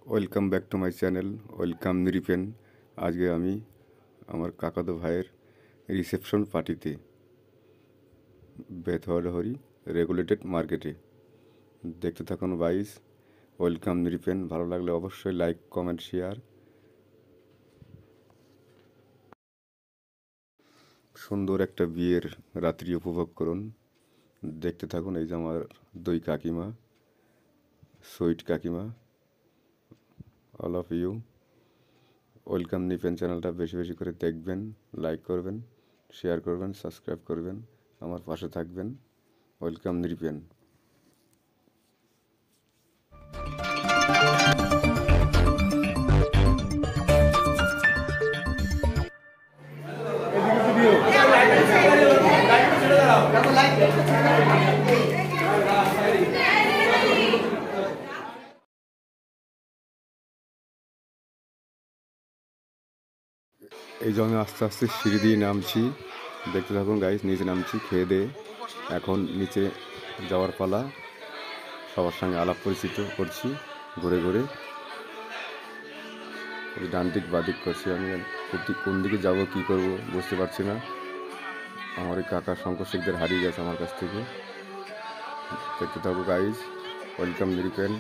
Welcome back to my channel, welcome নিরিপেন। আজকে আমি আমার কাকাতো ভাইয়ের রিসেপশন পার্টিতে বেথওয়াডহরি রেগুলেটেড মার্কেটে। দেখতে থাকুন গাইস, ওয়েলকাম নিরিপেন। ভালো লাগলে অবশ্যই লাইক, কমেন্ট, শেয়ার। সুন্দর একটা বিয়ের রাত্রি উপভোগ করুন। দেখতে থাকুন। এই যে আমার দুই কাকিমা, সুইট কাকিমা, all of you. Welcome Nipen চ্যানেলটা বেশি বেশি করে দেখবেন, লাইক করবেন, শেয়ার করবেন, সাবস্ক্রাইব করবেন, আমার পাশে থাকবেন। ওয়েলকাম নিপেন। এই যে আমি আস্তে আস্তে সিঁড়ি দিয়ে নামছি। দেখতে থাকুন গাইস, নিচে নামছি খেয়ে দিয়ে। এখন নিচে যাওয়ার পালা। সবার সঙ্গে আলাপ পরিচিত করছি ঘুরে ঘুরে। ডান দিক বাদিক করছি আমি। কোন দিকে যাব, কি করব বুঝতে পারছি না। আমার ওই কাকা শঙ্কর শেখদের হারিয়ে গেছে আমার কাছ থেকে। দেখতে থাকবো গাইস, ওয়েলকাম নিরিপেন।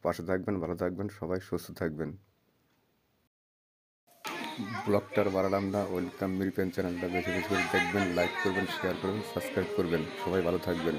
পাশে থাকবেন, ভালো থাকবেন, সবাই সুস্থ থাকবেন। ব্লগটার বাড়ালাম না। ওয়েলকাম নিরিপেন চ্যানেলটা বেশি বেশি করে দেখবেন, লাইক করবেন, শেয়ার করবেন, সাবস্ক্রাইব করবেন। সবাই ভালো থাকবেন।